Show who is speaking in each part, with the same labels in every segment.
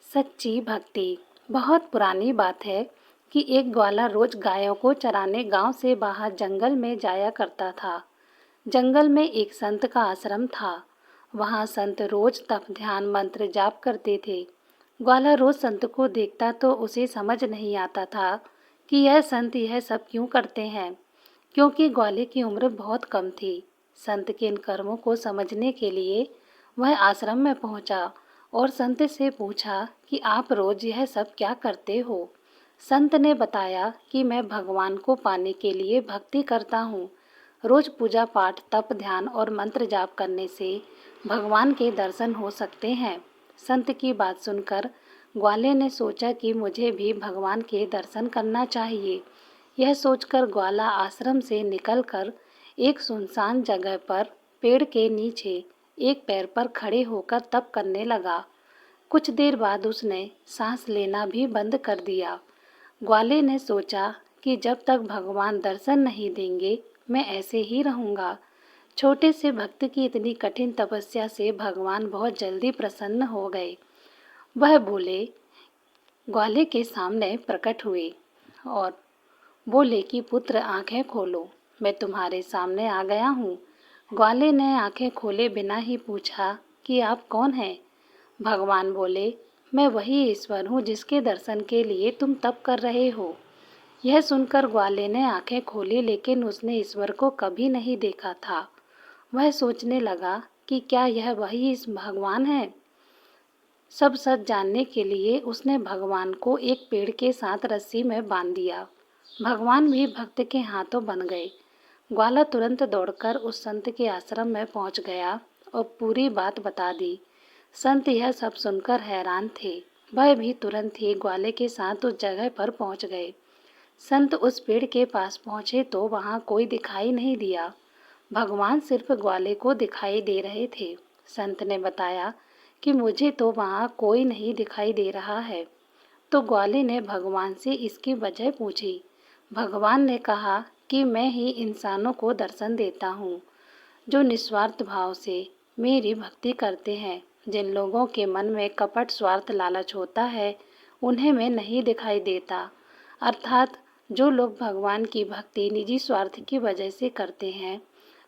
Speaker 1: सच्ची भक्ति। बहुत पुरानी बात है कि एक ग्वाला रोज गायों को चराने गांव से बाहर जंगल में जाया करता था। जंगल में एक संत का आश्रम था। वहां संत रोज तप ध्यान मंत्र जाप करते थे। ग्वाला रोज संत को देखता तो उसे समझ नहीं आता था कि यह संत यह सब क्यों करते हैं, क्योंकि ग्वाले की उम्र बहुत कम थी। संत के इन कर्मों को समझने के लिए वह आश्रम में पहुंचा और संत से पूछा कि आप रोज यह सब क्या करते हो। संत ने बताया कि मैं भगवान को पाने के लिए भक्ति करता हूँ। रोज पूजा पाठ तप ध्यान और मंत्र जाप करने से भगवान के दर्शन हो सकते हैं। संत की बात सुनकर ग्वाले ने सोचा कि मुझे भी भगवान के दर्शन करना चाहिए। यह सोचकर ग्वाला आश्रम से निकलकर एक सुनसान जगह पर पेड़ के नीचे एक पैर पर खड़े होकर तप करने लगा। कुछ देर बाद उसने सांस लेना भी बंद कर दिया। ग्वाले ने सोचा कि जब तक भगवान दर्शन नहीं देंगे मैं ऐसे ही रहूंगा। छोटे से भक्त की इतनी कठिन तपस्या से भगवान बहुत जल्दी प्रसन्न हो गए। वह बोले ग्वाले के सामने प्रकट हुए और बोले कि पुत्र आंखें खोलो, मैं तुम्हारे सामने आ गया हूँ। ग्वाले ने आंखें खोले बिना ही पूछा कि आप कौन हैं। भगवान बोले, मैं वही ईश्वर हूँ जिसके दर्शन के लिए तुम तप कर रहे हो। यह सुनकर ग्वाले ने आंखें खोली, लेकिन उसने ईश्वर को कभी नहीं देखा था। वह सोचने लगा कि क्या यह वही इस भगवान है। सब सच जानने के लिए उसने भगवान को एक पेड़ के साथ रस्सी में बांध दिया। भगवान भी भक्त के हाथों बन गए। ग्वाला तुरंत दौड़कर उस संत के आश्रम में पहुंच गया और पूरी बात बता दी। संत यह सब सुनकर हैरान थे। वह भी तुरंत ही ग्वाले के साथ उस जगह पर पहुंच गए। संत उस पेड़ के पास पहुंचे तो वहां कोई दिखाई नहीं दिया। भगवान सिर्फ ग्वाले को दिखाई दे रहे थे। संत ने बताया कि मुझे तो वहां कोई नहीं दिखाई दे रहा है। तो ग्वाले ने भगवान से इसकी वजह पूछी। भगवान ने कहा कि मैं ही इंसानों को दर्शन देता हूँ जो निस्वार्थ भाव से मेरी भक्ति करते हैं। जिन लोगों के मन में कपट स्वार्थ लालच होता है उन्हें मैं नहीं दिखाई देता। अर्थात जो लोग भगवान की भक्ति निजी स्वार्थ की वजह से करते हैं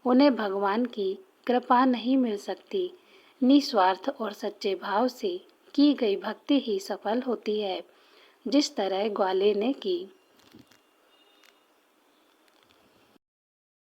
Speaker 1: उन्हें भगवान की कृपा नहीं मिल सकती। निस्वार्थ और सच्चे भाव से की गई भक्ति ही सफल होती है, जिस तरह ग्वाले ने की।